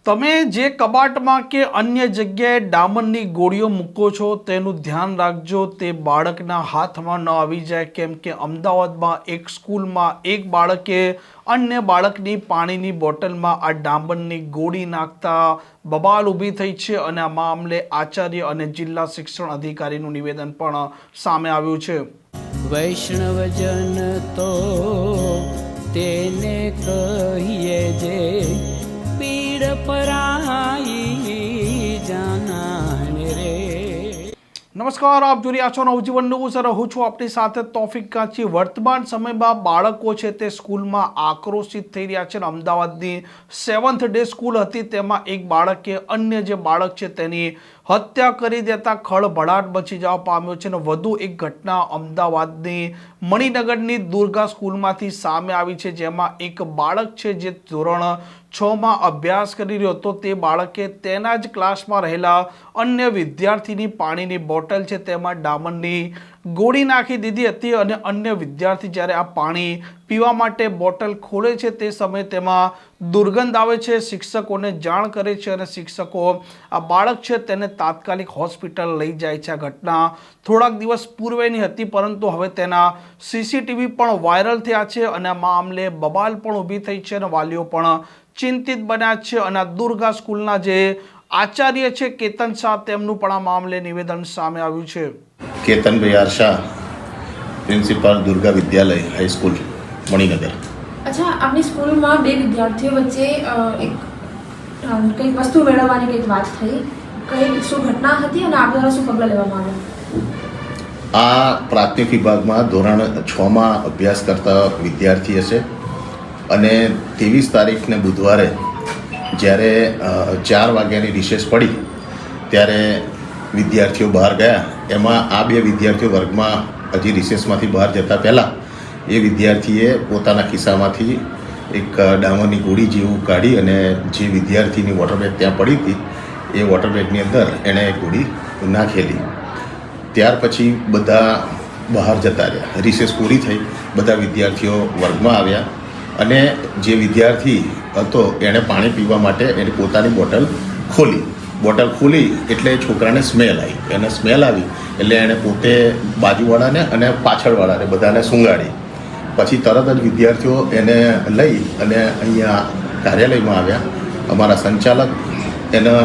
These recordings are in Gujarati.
તમે જે કબાટમાં કે અન્ય જગ્યાએ ડામરની ગોળીઓ મૂકો છો તેનું ધ્યાન રાખજો, તે બાળકના હાથમાં ન આવી જાય. કેમ કે અમદાવાદમાં એક સ્કૂલમાં એક બાળકે અન્ય બાળકની પાણીની બોટલમાં આ ડામરની ગોળી નાખતા બબાલ ઊભી થઈ છે અને આ મામલે આચાર્ય અને જિલ્લા શિક્ષણ અધિકારીનું નિવેદન પણ સામે આવ્યું છે. વૈષ્ણવજન તો તેને કહીએ જે પીડ પરાઈ જાનાને રે. નમસ્કાર, આપ જોઈ રહ્યા છો નવજીવન ન્યૂઝ. હું છું આપની સાથે તોફિક કાચી. વર્તમાન સમયમાં બાળકો છે તે સ્કૂલમાં આક્રોશિત થઈ રહ્યા છે. અમદાવાદની 7th ડે સ્કૂલ હતી, તેમાં એક બાળકે અન્ય જે બાળક છે તેની હત્યા કરી દેતા ખળભળાટ મચી જવા પામ્યો છે. અને વધુ એક ઘટના અમદાવાદની મણિનગરની દુર્ગા સ્કૂલમાંથી સામે આવી છે, જેમાં એક બાળક છે જે ધોરણ 6માં અભ્યાસ કરી રહ્યો હતો. તે બાળકે તેના જ ક્લાસમાં રહેલા અન્ય વિદ્યાર્થીની પાણીની બોટલ છે તેમાં ડામરની ગોળી નાખી દીધી હતી. અને અન્ય વિદ્યાર્થી જ્યારે આ પાણી પીવા માટે બોટલ ખોલે છે તે સમયે તેમાં દુર્ગંધ આવે છે. શિક્ષકોને જાણ કરે છે અને શિક્ષકો આ બાળક છે તેને તાત્કાલિક હોસ્પિટલ લઈ જાય છે. આ ઘટના થોડાક દિવસ પૂર્વેની હતી, પરંતુ હવે તેના CCTV પણ વાયરલ થયા છે અને આ મામલે બબાલ પણ ઊભી થઈ છે અને વાલીઓ પણ ચિંતિત બન્યા છે. અને આ દુર્ગા સ્કૂલના જે આચાર્ય છે કેતન શાહ, તેમનું પણ આ મામલે નિવેદન સામે આવ્યું છે. કેતનભાઈ આર શાહ, પ્રિન્સિપાલ દુર્ગા વિદ્યાલય હાઈસ્કૂલ મણિનગર. અચ્છા, આપની સ્કૂલમાં બે વિદ્યાર્થીઓ વચ્ચે કંઈક વસ્તુ મેળવવાની કંઈક વાત થઈ, કઈ શું ઘટના હતી અને આપ દ્વારા શું પગલાં લેવામાં આવ્યા? આ પ્રાથમિક વિભાગમાં ધોરણ 6માં અભ્યાસ કરતા વિદ્યાર્થી હશે અને 23 તારીખને બુધવારે જ્યારે 4 વાગ્યાની રિસેસ પડી ત્યારે વિદ્યાર્થીઓ બહાર ગયા. એમાં આ બે વિદ્યાર્થીઓ વર્ગમાં હજી રિસેસમાંથી બહાર જતા પહેલાં એ વિદ્યાર્થીએ પોતાના ખિસ્સામાંથી એક ડામરની ગોળી જેવું કાઢી અને જે વિદ્યાર્થીની વોટર બેગ ત્યાં પડી હતી એ વોટર બેગની અંદર એણે ગોળી નાખેલી. ત્યાર પછી બધા બહાર જતા રહ્યા. રિસેસ પૂરી થઈ, બધા વિદ્યાર્થીઓ વર્ગમાં આવ્યા અને જે વિદ્યાર્થી હતો એણે પાણી પીવા માટે એની પોતાની બોટલ ખોલી એટલે છોકરાને સ્મેલ આવી. એને સ્મેલ આવી એટલે એણે પોતે બાજુવાળાને અને પાછળવાળાને બધાને સૂંઘાડી. પછી તરત જ વિદ્યાર્થીઓ એને લઈ અને અહીંયા કાર્યાલયમાં આવ્યા. અમારા સંચાલક એના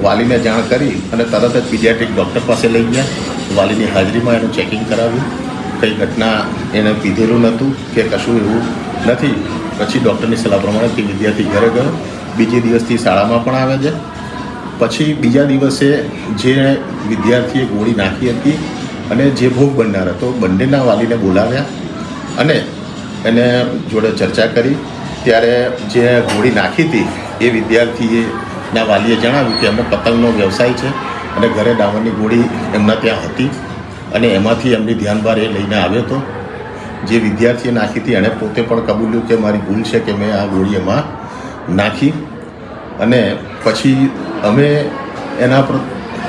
વાલીને જાણ કરી અને તરત જ પીડિયાટ્રિક ડૉક્ટર પાસે લઈ ગયા. વાલીની હાજરીમાં એનું ચેકિંગ કરાવ્યું. કઈ ઘટના એને પીધેલું નહોતું કે કશું એવું નથી. પછી ડૉક્ટરની સલાહ પ્રમાણે તે વિદ્યાર્થી ઘરે ગયો. બીજે દિવસથી શાળામાં પણ આવે છે. પછી બીજા દિવસે જે વિદ્યાર્થીએ ગોળી નાખી હતી અને જે ભોગ બનનાર હતો, બંનેના વાલીને બોલાવ્યા અને એને જોડે ચર્ચા કરી. ત્યારે જે ગોળી નાખી હતી એ વિદ્યાર્થીના વાલીએ જણાવ્યું કે એમને પતંગનો વ્યવસાય છે અને ઘરે ડામરની ગોળી એમના ત્યાં હતી અને એમાંથી એમની ધ્યાનભાર એ લઈને આવ્યો હતો. જે વિદ્યાર્થીએ નાખી હતી એણે પોતે પણ કબૂલ્યું કે મારી ભૂલ છે કે મેં આ ગોળી એમાં નાખી. અને પછી અમે એના પર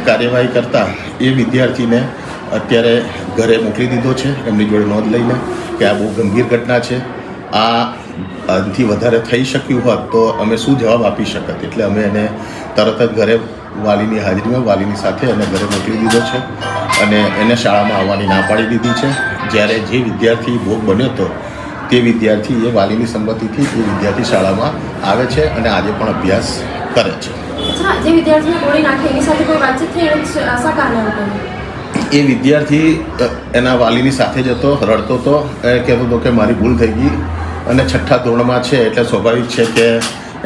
કાર્યવાહી કરતાં એ વિદ્યાર્થીને અત્યારે ઘરે મોકલી દીધો છે એમની જોડે નોંધ લઈને કે આ બહુ ગંભીર ઘટના છે. આથી વધારે થઈ શક્યું હોત તો અમે શું જવાબ આપી શકત, એટલે અમે એને તરત જ ઘરે વાલીની હાજરીમાં વાલીની સાથે એને ઘરે મોકલી દીધો છે અને એને શાળામાં આવવાની ના પાડી દીધી છે. જ્યારે જે વિદ્યાર્થી ભોગ બન્યો હતો તે વિદ્યાર્થી એ વાલીની સંમતિથી એ વિદ્યાર્થી શાળામાં આવે છે અને આજે પણ અભ્યાસ કરે છે. જે વિદ્યાર્થીને ગોળી નાખી એની સાથે કોઈ વાતચીત થઈ? શા કારણે હતું? એ વિદ્યાર્થી એના વાલીની સાથે જ હતો, રડતો હતો, એ કહેતો હતો કે મારી ભૂલ થઈ ગઈ અને 6ઠ્ઠા ધોરણમાં છે એટલે સ્વાભાવિક છે કે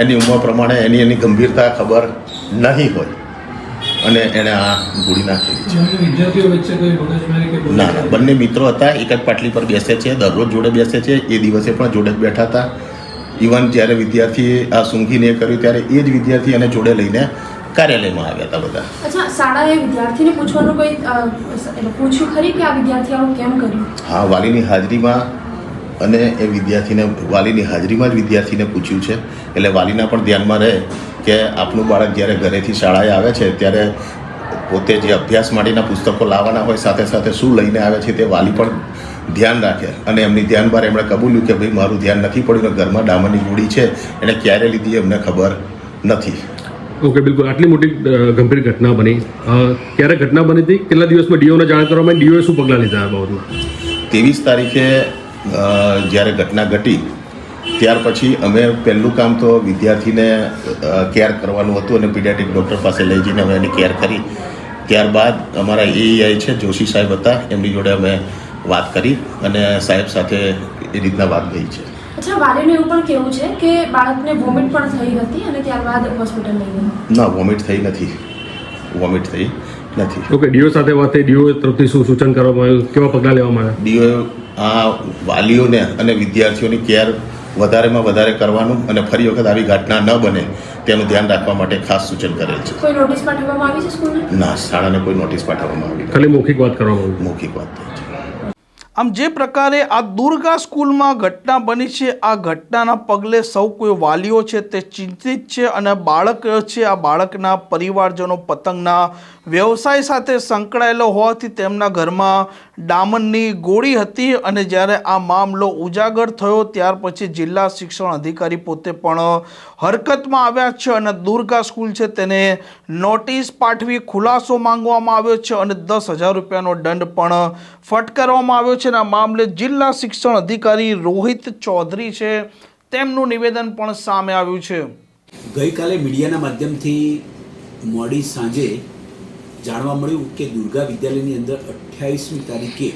એની ઉંમર પ્રમાણે એની ગંભીરતા ખબર નહીં હોય અને એણે આ ગોળી નાખેલી છે. ના, બંને મિત્રો હતા, એક જ પાટલી પર બેસે છે, દરરોજ જોડે બેસે છે. એ દિવસે પણ જોડે જ બેઠા હતા. ઇવન જ્યારે વિદ્યાર્થીએ આ સૂંઘીને એ કર્યું ત્યારે એ જ વિદ્યાર્થી એને જોડે લઈને કાર્યાલયમાં આવ્યા હતા બધા. અચ્છા, શાળાએ વિદ્યાર્થીને પૂછવાનું કોઈ પૂછ્યું ખરી કે આ વિદ્યાર્થી આવું કેમ કર્યું? હા, વાલીની હાજરીમાં અને એ વિદ્યાર્થીને વાલીની હાજરીમાં જ વિદ્યાર્થીને પૂછ્યું છે. એટલે વાલીના પણ ધ્યાનમાં રહે કે આપનું બાળક જ્યારે ઘરેથી શાળાએ આવે છે ત્યારે પોતે જે અભ્યાસ માટેના પુસ્તકો લાવવાના હોય સાથે સાથે શું લઈને આવે છે તે વાલી પણ ધ્યાન રાખે. અને એમની ધ્યાન બહાર એમણે કબૂલ્યું કે ભાઈ મારું ધ્યાન નથી પડ્યું, ઘરમાં ડામરની ગોળી છે, એણે ક્યારે લીધી એમને ખબર નથી. ઓકે, બિલકુલ. આટલી મોટી ગંભીર ઘટના બની, ક્યારે ઘટના બની હતી, કેટલા દિવસમાં ડીઓને જાણ કરવામાં આવી, ડીઓએ શું પગલાં લીધા આ બાબતમાં? 23 તારીખે જ્યારે ઘટના ઘટી ત્યાર પછી અમે પહેલું કામ તો વિદ્યાર્થીને કેર કરવાનું હતું અને પીડિયાટ્રિક ડૉક્ટર પાસે લઈ જઈને અમે એની કેર કરી. ત્યારબાદ અમારા એઈઆઈ છે જોશી સાહેબ હતા, એમની જોડે અમે વાત કરી અને સાહેબ સાથે એ રીતના વાત થઈ છે. અચ્છા, વાલીનું એવું પણ કહેવું છે કે બાળકને વોમિટ પણ થઈ હતી અને ત્યારબાદ હોસ્પિટલ લઈ ગયા. ના, વોમિટ થઈ નથી. ઓકે, ડીઓ સાથે વાત થઈ, ડીઓ તરફથી શું સૂચન કરવામાં આવ્યું, કેવા પગલાં લેવામાં આવ્યા? ડીઓ આ વાલીઓને અને વિદ્યાર્થીઓની કેર વધારેમાં વધારે કરવાનું અને ફરી વખત આવી ઘટના ન બને તેનું ધ્યાન રાખવા માટે ખાસ સૂચન કરેલ છે. કોઈ નોટિસ પાઠવવામાં આવી છે સ્કૂલને? ના, શાળાને કોઈ નોટિસ પાઠવવામાં આવી ખાલી મૌખિક વાત કરવામાં આવી. મૌખિક વાત થઈ છે. આમ જે પ્રકારે આ દુર્ગા સ્કૂલમાં ઘટના બની છે, આ ઘટનાના પગલે સૌ કોઈ વાલીઓ છે તે ચિંતિત છે અને બાળક છે, આ બાળકના પરિવારજનો પતંગના વ્યવસાય સાથે સંકળાયેલો હોવાથી તેમના ઘરમાં ડામરની ગોળી હતી અને જ્યારે આ મામલો ઉજાગર થયો ત્યાર પછી જિલ્લા શિક્ષણ અધિકારી પોતે પણ હરકતમાં આવ્યા છે અને દુર્ગા સ્કૂલ છે તેને નોટિસ પાઠવી ખુલાસો માંગવામાં આવ્યો છે અને 10,000 રૂપિયાનો દંડ પણ ફટકારવામાં આવ્યો છે અને આ મામલે જિલ્લા શિક્ષણ અધિકારી રોહિત ચૌધરી છે તેમનું નિવેદન પણ સામે આવ્યું છે. ગઈકાલે મીડિયાના માધ્યમથી મોડી સાંજે જાણવા મળ્યું કે દુર્ગા વિદ્યાલયની અંદર 28મી તારીખે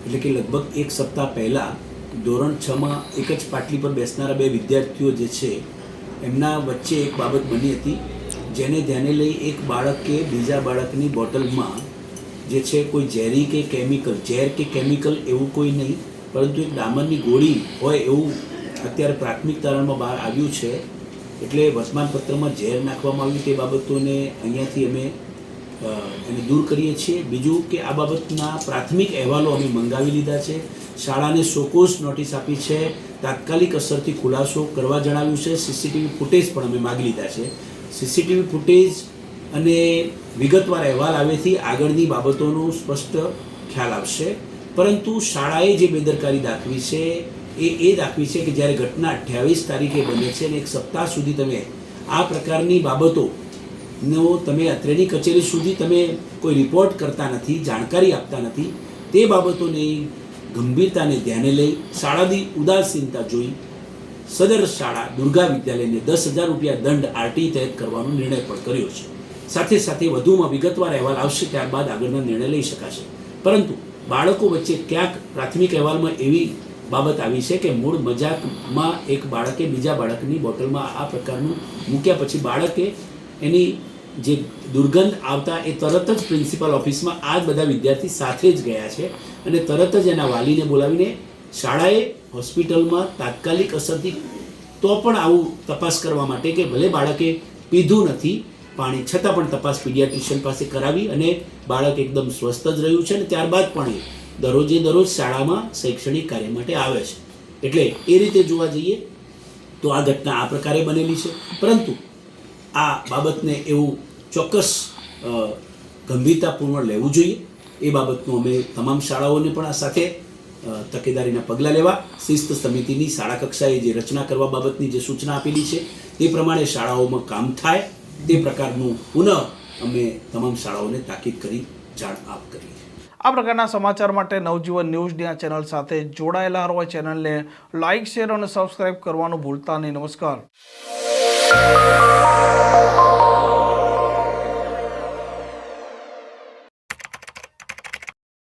એટલે કે લગભગ એક સપ્તાહ પહેલાં ધોરણ 6માં એક જ પાટલી પર બેસનારા બે વિદ્યાર્થીઓ જે છે એમના વચ્ચે એક બાબત બની હતી, જેને ધ્યાને લઈ એક બાળકે બીજા બાળકની બોટલમાં જે છે કોઈ ઝેરી કે કેમિકલ, ઝેર કે કેમિકલ એવું કોઈ નહીં પરંતુ એક ડામરની ગોળી હોય એવું અત્યારે પ્રાથમિક તારણમાં બહાર આવ્યું છે. એટલે વર્તમાનપત્રમાં ઝેર નાખવામાં આવ્યું તે બાબતોને અહીંયાથી અમે એને દૂર કરીએ છીએ. બીજું કે આ બાબતના પ્રાથમિક અહેવાલો અમે મંગાવી લીધા છે, શાળાને શોકોઝ નોટિસ આપી છે, તાત્કાલિક અસરથી ખુલાસો કરવા જણાવ્યું છે, સીસીટીવી ફૂટેજ પણ અમે માગી લીધા છે. સીસીટીવી ફૂટેજ અને વિગતવાર અહેવાલ આવેથી આગળની બાબતોનો સ્પષ્ટ ખ્યાલ આવશે. પરંતુ શાળાએ જે બેદરકારી દાખવી છે એ દાખવી છે કે જ્યારે ઘટના 28 તારીખે બને છે અને એક સપ્તાહ સુધી તમે આ પ્રકારની બાબતોનો તમે અત્રેની કચેરી સુધી તમે કોઈ રિપોર્ટ કરતા નથી, જાણકારી આપતા નથી. તે બાબતોની ગંભીરતાને ધ્યાને લઈ શાળાની ઉદાસીનતા જોઈ સદર શાળા દુર્ગા વિદ્યાલયને 10,000 રૂપિયા દંડ આરટી તહેત કરવાનો નિર્ણય પણ કર્યો છે. સાથે સાથે વધુમાં વિગતવાર અહેવાલ આવશે, ત્યારબાદ આગળનો નિર્ણય લઈ શકાશે. પરંતુ બાળકો વચ્ચે ક્યાંક પ્રાથમિક અહેવાલમાં એવી બાબત આવી છે કે મૂળ મજાકમાં એક બાળકે બીજા બાળકની બોટલમાં આ પ્રકારનું મૂક્યા પછી બાળકે એની જે દુર્ગંધ આવતા એ તરત જ પ્રિન્સિપાલ ઓફિસમાં આ બધા વિદ્યાર્થી સાથે જ ગયા છે અને તરત જ એના વાલીને બોલાવીને શાળાએ હોસ્પિટલમાં તાત્કાલિક અસરથી તો પણ આવું તપાસ કરવા માટે કે ભલે બાળકે પીધું નથી પાણી છતાં પણ તપાસ પીડિયાટ્રિશિયન પાસે કરાવી અને બાળક એકદમ સ્વસ્થ જ રહ્યું છે અને ત્યારબાદ પણ એ દરરોજ શાળામાં શૈક્ષણિક કાર્ય માટે આવે છે. એટલે એ રીતે જોવા જઈએ તો આ ઘટના આ પ્રકારે બનેલી છે. પરંતુ આ બાબતને એવું ચોક્કસ ગંભીરતાપૂર્વક લેવું જોઈએ એ બાબતનું અમે તમામ શાળાઓને પણ આ સાથે તકેદારીના પગલાં લેવા શિસ્ત સમિતિની શાળા કક્ષાએ જે રચના કરવા બાબતની જે સૂચના આપેલી છે તે પ્રમાણે શાળાઓમાં કામ થાય તે પ્રકારનું પુનઃ અમે તમામ શાળાઓને તાકીદ કરી જાણ આપ કરી. આ પ્રકારના સમાચાર માટે નવજીવન ન્યૂઝની આ ચેનલ સાથે જોડાયેલા રહો. ચેનલને લાઇક, શેર અને સબસ્ક્રાઇબ કરવાનું ભૂલતા નહીં. નમસ્કાર.